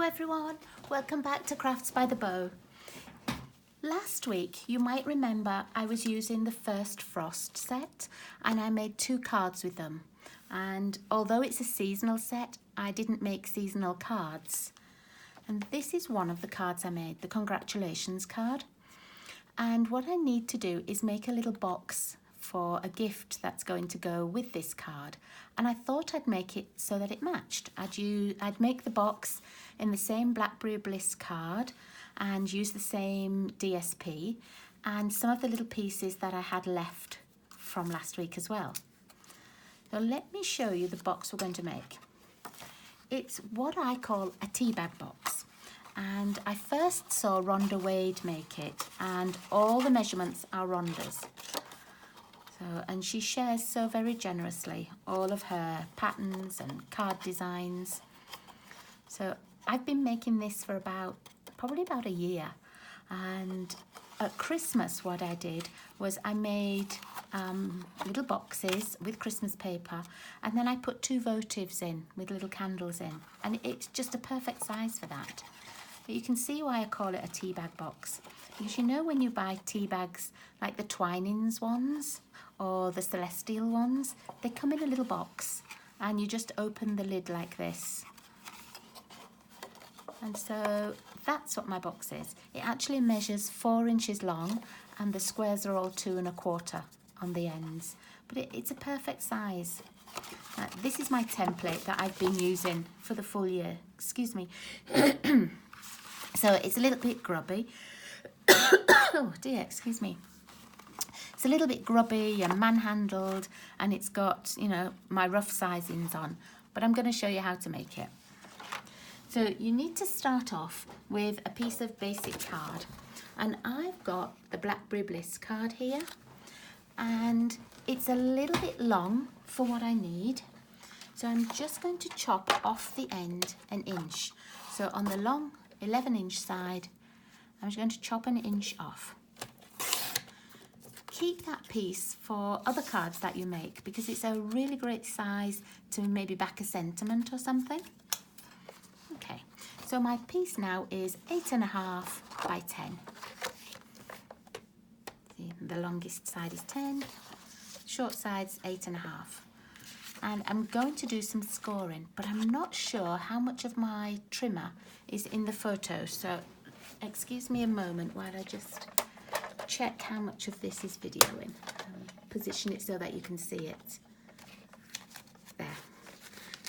everyone, welcome back to Crafts by the Bow. Last week you might remember I was using the first Frost set and I made 2 cards with them, and although it's a seasonal set I didn't make seasonal cards, and this is one of the cards I made, the congratulations card. And what I need to do is make a little box for a gift that's going to go with this card, and I thought I'd make it so that it matched. I'd make the box in the same Blackberry Bliss card and use the same DSP and some of the little pieces that I had left from last week as well. So let me show you the box we're going to make. It's what I call a tea bag box, and I first saw Ronda Wade make it, and all the measurements are Ronda's. And she shares so very generously all of her patterns and card designs. So I've been making this for probably about a year, and at Christmas what I did was I made little boxes with Christmas paper, and then I put 2 votives in with little candles in, and it's just a perfect size for that. But you can see why I call it a tea bag box, because you know when you buy tea bags like the Twinings ones or the Celestial ones, they come in a little box and you just open the lid like this. And so that's what my box is. It actually measures 4 inches long and the squares are all 2 1/4 on the ends, but it's a perfect size. This is my template that I've been using for the full year. Excuse me. So it's a little bit grubby. Oh dear, excuse me. It's a little bit grubby and manhandled, and it's got, you know, my rough sizings on, but I'm going to show you how to make it. So you need to start off with a piece of basic card, and I've got the Blackberry Bliss card here, and it's a little bit long for what I need. So I'm just going to chop off the end 1 inch. So on the long 11-inch side, I'm just going to chop 1 inch off. Keep that piece for other cards that you make, because it's a really great size to maybe back a sentiment or something. Okay, so my piece now is 8.5 by 10. See, the longest side is 10, short side's 8.5. And I'm going to do some scoring, but I'm not sure how much of my trimmer is in the photo, so excuse me a moment while I just check how much of this is videoing. Position it so that you can see it. There.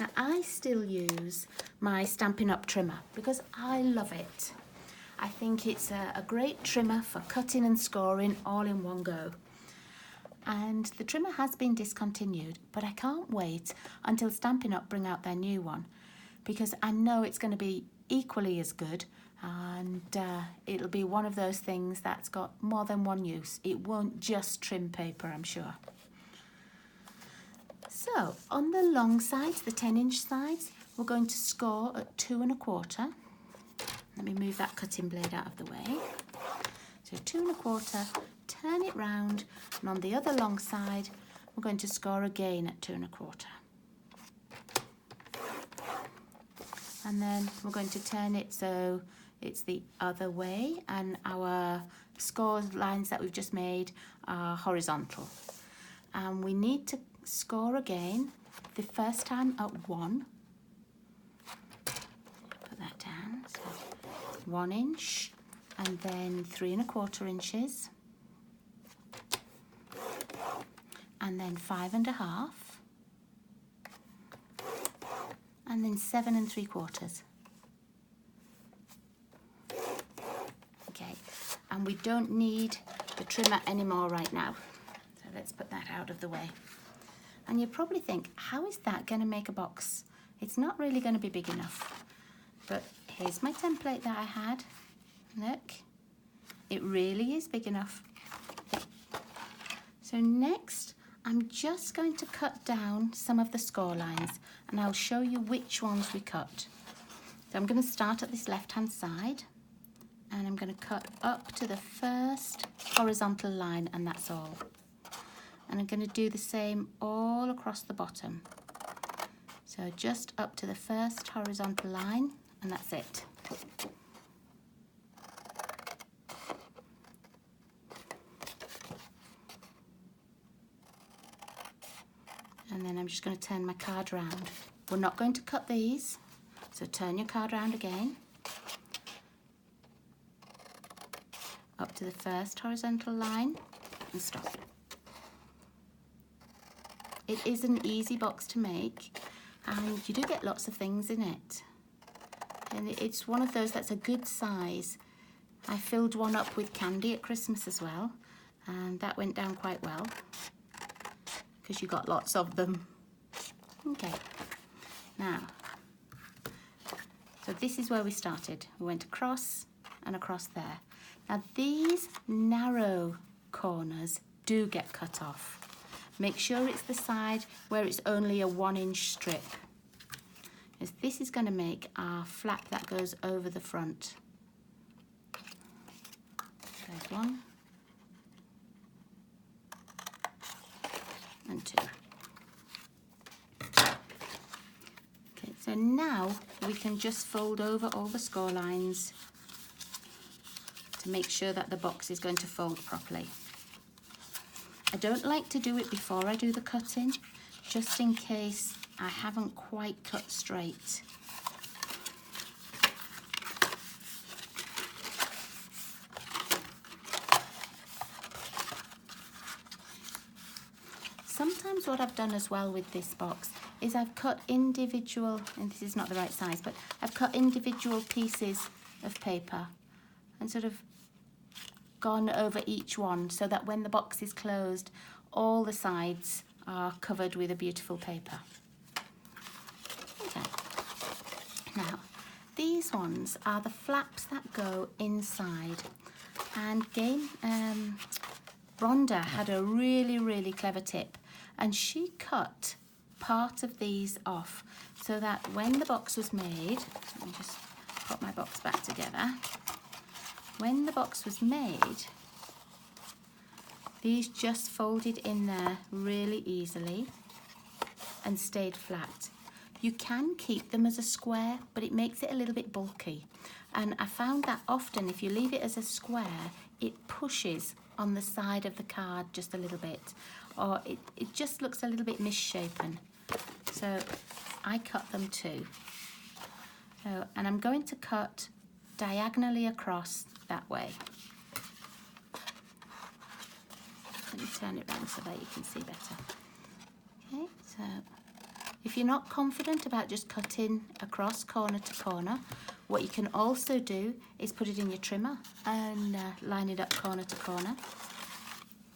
Now I still use my Stampin' Up trimmer because I love it. I think it's a great trimmer for cutting and scoring all in one go. And the trimmer has been discontinued, but I can't wait until Stampin' Up bring out their new one, because I know it's going to be equally as good, and it'll be one of those things that's got more than one use. It won't just trim paper, I'm sure. So on the long sides, the 10-inch sides, we're going to score at 2 1/4. Let me move that cutting blade out of the way. So 2 1/4, turn it round, and on the other long side we're going to score again at 2 1/4. And then we're going to turn it so it's the other way, and our score lines that we've just made are horizontal. And we need to score again, the first time at 1. Put that down, so 1 inch, and then 3 1/4 inches, and then 5 1/2, and then 7 3/4. Okay, and we don't need the trimmer anymore right now, so let's put that out of the way. And you probably think, how is that going to make a box? It's not really going to be big enough. But here's my template that I had. Look, it really is big enough. So next, I'm just going to cut down some of the score lines, and I'll show you which ones we cut. So I'm going to start at this left-hand side, and I'm going to cut up to the first horizontal line, and that's all. And I'm going to do the same all across the bottom. So just up to the first horizontal line, and that's it. And then I'm just going to turn my card round. We're not going to cut these, so turn your card round again. Up to the first horizontal line and stop. It is an easy box to make, and you do get lots of things in it. And it's one of those that's a good size. I filled one up with candy at Christmas as well, and that went down quite well because you got lots of them. Okay, now, so this is where we started. We went across and across there. Now these narrow corners do get cut off. Make sure it's the side where it's only a 1-inch strip, as this is going to make our flap that goes over the front. There's 1 and 2. Okay, so now we can just fold over all the score lines to make sure that the box is going to fold properly. I don't like to do it before I do the cutting, just in case I haven't quite cut straight. Sometimes what I've done as well with this box is I've cut individual, and this is not the right size, but I've cut individual pieces of paper and sort of gone over each one so that when the box is closed, all the sides are covered with a beautiful paper. Okay. Now, these ones are the flaps that go inside. And again, Rhonda had a really clever tip, and she cut part of these off so that when the box was made, let me just put my box back together. When the box was made, these just folded in there really easily and stayed flat. You can keep them as a square, but it makes it a little bit bulky. And I found that often if you leave it as a square, it pushes on the side of the card just a little bit, or it just looks a little bit misshapen. So I cut them too. So, and I'm going to cut diagonally across that way. Let me turn it around so that you can see better. Okay, so if you're not confident about just cutting across corner to corner, what you can also do is put it in your trimmer and line it up corner to corner.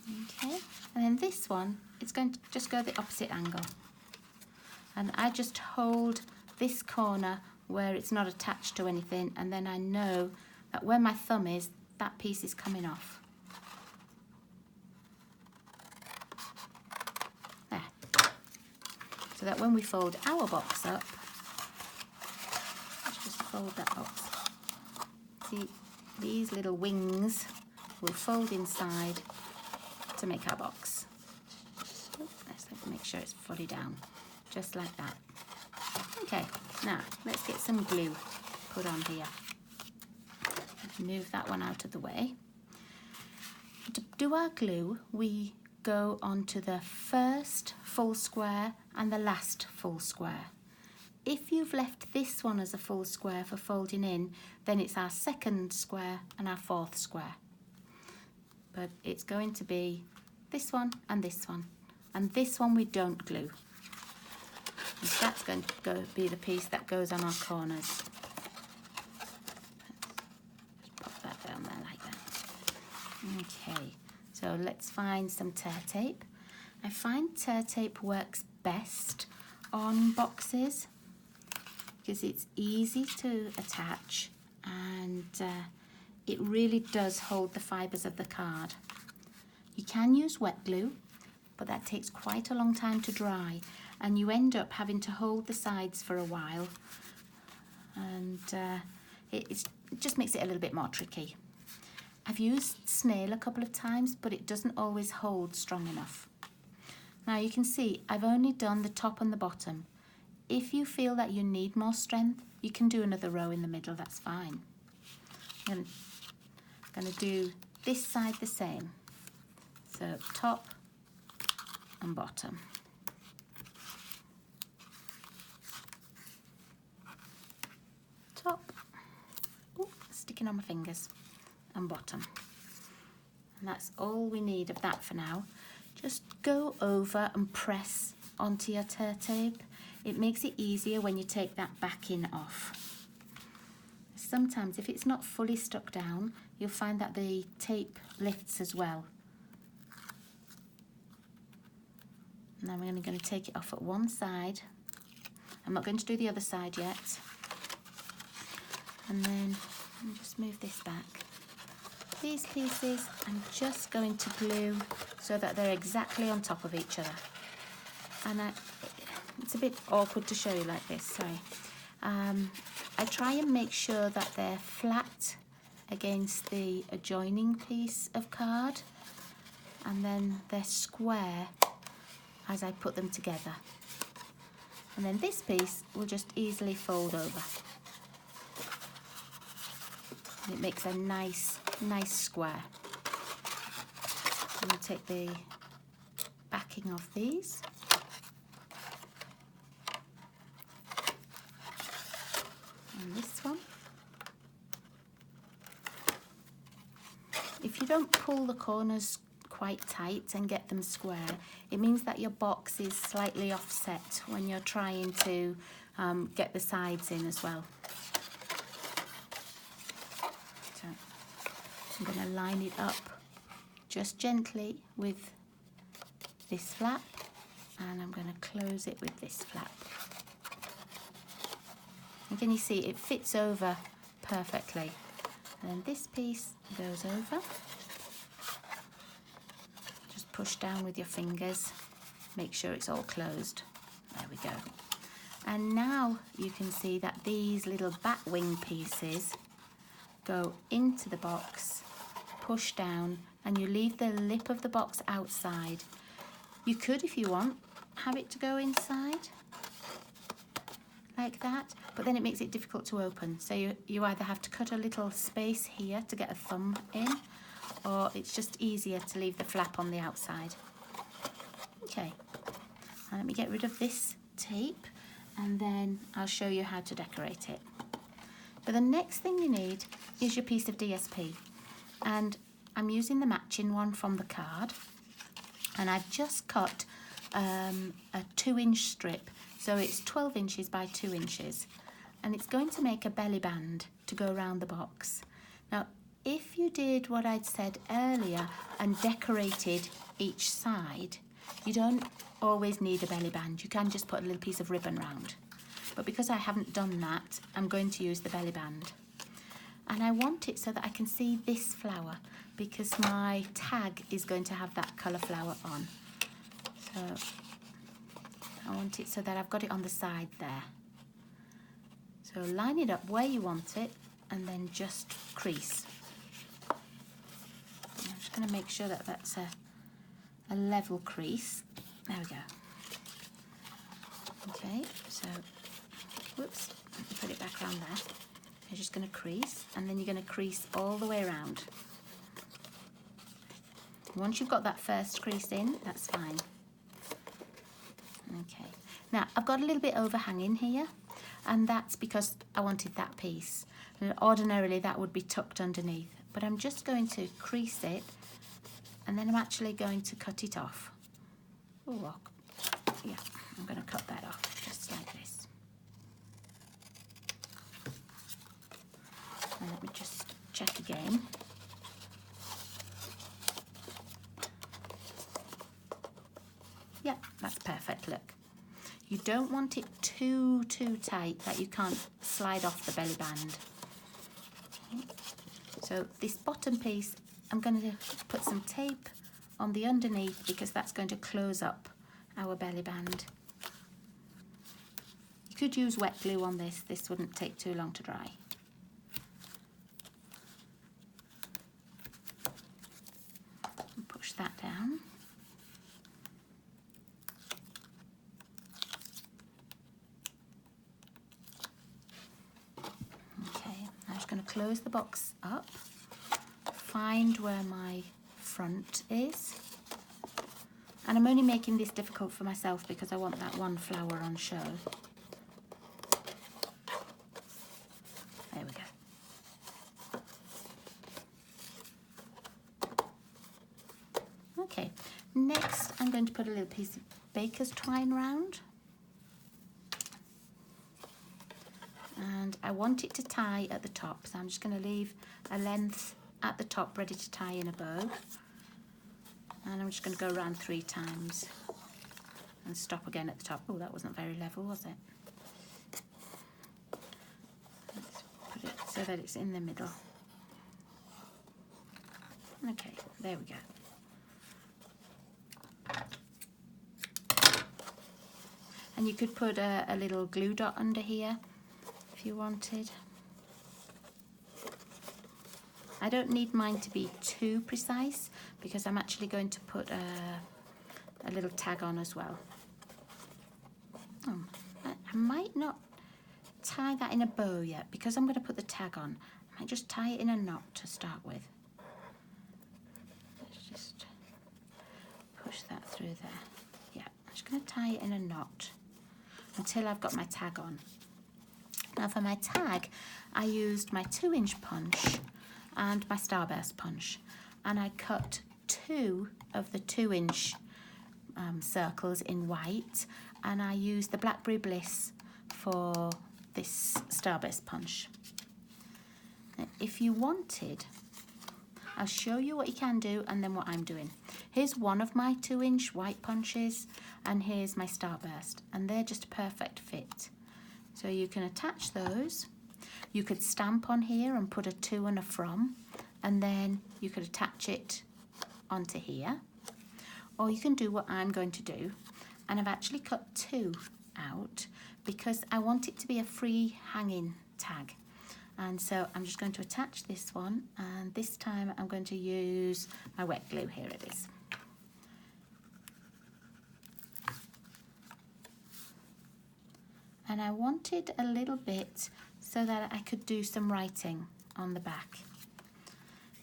Okay, and then this one, it's going to just go the opposite angle. And I just hold this corner where it's not attached to anything, and then I know that where my thumb is, that piece is coming off. There. So that when we fold our box up, let's just fold that box. See, these little wings will fold inside to make our box. Let's make sure it's fully down, just like that. Okay, now let's get some glue put on here. Move that one out of the way. To do our glue, we go onto the first full square and the last full square. If you've left this one as a full square for folding in, then it's our second square and our fourth square. But it's going to be this one and this one. And this one we don't glue. And that's going to be the piece that goes on our corners. Down there like that. Okay, so let's find some tear tape. I find tear tape works best on boxes because it's easy to attach and it really does hold the fibres of the card. You can use wet glue, but that takes quite a long time to dry, and you end up having to hold the sides for a while, and it just makes it a little bit more tricky. I've used snail a couple of times, but it doesn't always hold strong enough. Now you can see I've only done the top and the bottom. if you feel that you need more strength, you can do another row in the middle, that's fine. I'm going to do this side the same. So top and bottom. Top, ooh, sticking on my fingers, and bottom. And that's all we need of that for now. Just go over and press onto your tear tape. It makes it easier when you take that backing off. Sometimes if it's not fully stuck down, you'll find that the tape lifts as well. Now we're going to take it off at one side. I'm not going to do the other side yet. And then I'll just move this back. These pieces I'm just going to glue so that they're exactly on top of each other. And it's a bit awkward to show you like this, sorry. I try and make sure that they're flat against the adjoining piece of card, and then they're square as I put them together. And then this piece will just easily fold over. And it makes a nice square. I'm going to take the backing off these. And this one. If you don't pull the corners quite tight and get them square, it means that your box is slightly offset when you're trying to get the sides in as well. So I'm going to line it up just gently with this flap, and I'm going to close it with this flap. And can you see it fits over perfectly? And then this piece goes over. Just push down with your fingers, make sure it's all closed. There we go. And now you can see that these little bat wing pieces go into the box, push down, and you leave the lip of the box outside. You could, if you want, have it to go inside like that, but then it makes it difficult to open. So you either have to cut a little space here to get a thumb in, or it's just easier to leave the flap on the outside. Okay, now let me get rid of this tape, and then I'll show you how to decorate it. But the next thing you need is your piece of DSP, and I'm using the matching one from the card, and I've just cut a 2-inch strip, so it's 12 inches by 2 inches, and it's going to make a belly band to go around the box. Now, if you did what I'd said earlier and decorated each side, you don't always need a belly band. You can just put a little piece of ribbon round. But because I haven't done that, I'm going to use the belly band. And I want it so that I can see this flower, because my tag is going to have that colour flower on. So I want it so that I've got it on the side there. So line it up where you want it, and then just crease. I'm just going to make sure that that's a level crease. There we go. Okay, so, whoops, let me put it back around there. You're just going to crease, and then you're going to crease all the way around. Once you've got that first crease in, that's fine. Okay, now I've got a little bit overhanging here, and that's because I wanted that piece. And ordinarily that would be tucked underneath, but I'm just going to crease it, and then I'm actually going to cut it off. Oh, yeah, I'm going to cut that off just like this. And let me just check again. Yeah, that's perfect, look. You don't want it too tight that you can't slide off the belly band. Okay. So this bottom piece, I'm going to put some tape on the underneath, because that's going to close up our belly band. You could use wet glue on this. This wouldn't take too long to dry. And push that down. close the box up, find where my front is. And I'm only making this difficult for myself because I want that one flower on show. There we go. Okay, next I'm going to put a little piece of baker's twine round. And I want it to tie at the top, so I'm just going to leave a length at the top ready to tie in a bow. And I'm just going to go around 3 times and stop again at the top. Oh, that wasn't very level, was it? Let's put it so that it's in the middle. Okay, there we go. And you could put a little glue dot under here if you wanted. I don't need mine to be too precise because I'm actually going to put a little tag on as well. Oh, I might not tie that in a bow yet because I'm going to put the tag on. I might just tie it in a knot to start with. Let's just push that through there. Yeah, I'm just going to tie it in a knot until I've got my tag on. Now for my tag, I used my 2-inch punch and my starburst punch, and I cut 2 of the 2-inch circles in white, and I used the blackberry bliss for this starburst punch. Now, if you wanted, I'll show you what you can do and then what I'm doing. Here's one of my 2-inch white punches, and here's my starburst, and they're just a perfect fit. So you can attach those. You could stamp on here and put a to and a from, and then you could attach it onto here. Or you can do what I'm going to do, and I've actually cut 2 out because I want it to be a free hanging tag. And so I'm just going to attach this one, and this time I'm going to use my wet glue. Here it is. And I wanted a little bit so that I could do some writing on the back.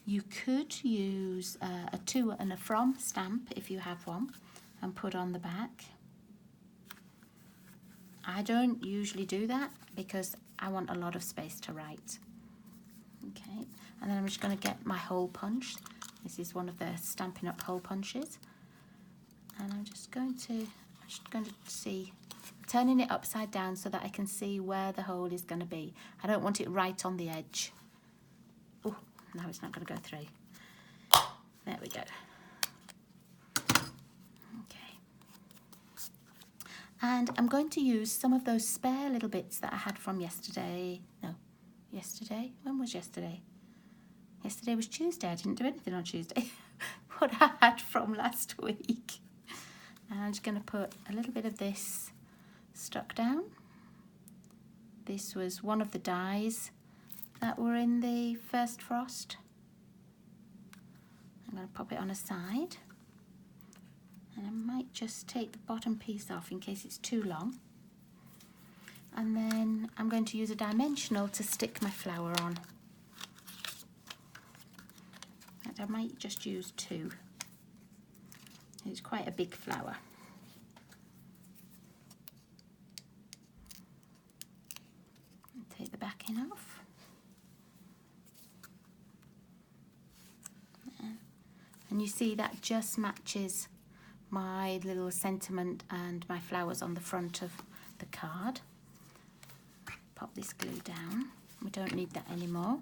You could use a to and a from stamp if you have one and put on the back. I don't usually do that because I want a lot of space to write. Okay, and then I'm just going to get my hole punch. This is one of the Stampin' Up! Hole punches. And I'm just going to see, turning it upside down so that I can see where the hole is going to be. I don't want it right on the edge. Oh, no, it's not going to go through. There we go. Okay. And I'm going to use some of those spare little bits that I had from yesterday. No, yesterday? When was yesterday? Yesterday was Tuesday. I didn't do anything on Tuesday. What I had from last week. And I'm just going to put a little bit of this stuck down. This was one of the dies that were in the first frost. I'm going to pop it on a side, and I might just take the bottom piece off in case it's too long. And then I'm going to use a dimensional to stick my flower on. And I might just use 2. It's quite a big flower. Take the backing off. And you see that just matches my little sentiment and my flowers on the front of the card. Pop this glue down. We don't need that anymore.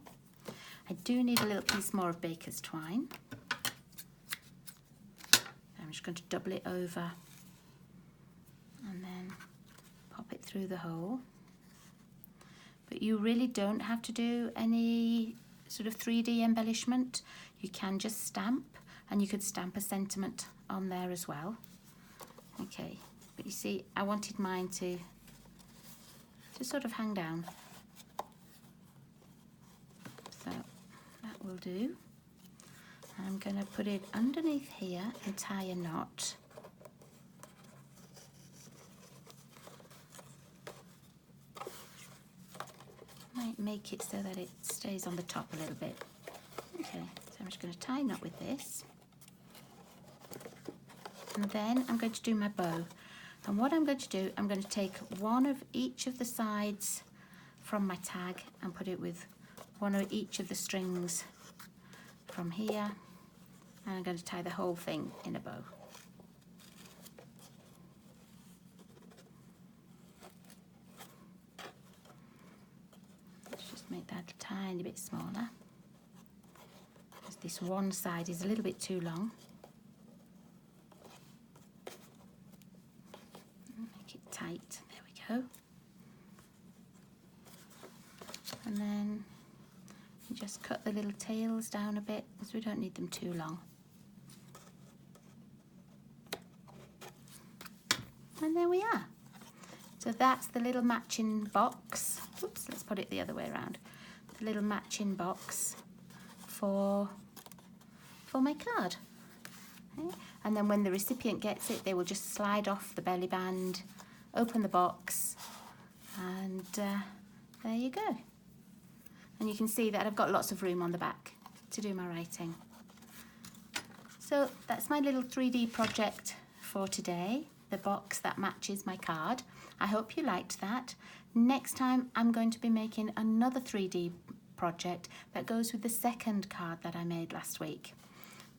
I do need a little piece more of baker's twine. I'm just going to double it over and then pop it through the hole. But you really don't have to do any sort of 3D embellishment. You can just stamp, and you could stamp a sentiment on there as well. Okay, but you see, I wanted mine to sort of hang down. So that will do. I'm going to put it underneath here and tie a knot. might make it so that it stays on the top a little bit. Okay, so I'm just going to tie a knot with this. And then I'm going to do my bow. And what I'm going to do, I'm going to take one of each of the sides from my tag and put it with one of each of the strings from here. And I'm going to tie the whole thing in a bow. Let's just make that a tiny bit smaller, because this one side is a little bit too long. Make it tight, there we go. And then you just cut the little tails down a bit, because we don't need them too long. And there we are. So that's the little matching box. Oops, let's put it the other way around. The little matching box for my card. Okay. And then when the recipient gets it, they will just slide off the belly band, open the box, and there you go. And you can see that I've got lots of room on the back to do my writing. So that's my little 3D project for today, the box that matches my card. I hope you liked that. Next time I'm going to be making another 3D project that goes with the second card that I made last week.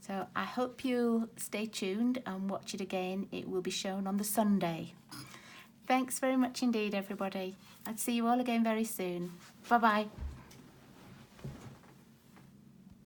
So I hope you stay tuned and watch it again. It will be shown on the Sunday. Thanks very much indeed, everybody. I'll see you all again very soon. Bye-bye.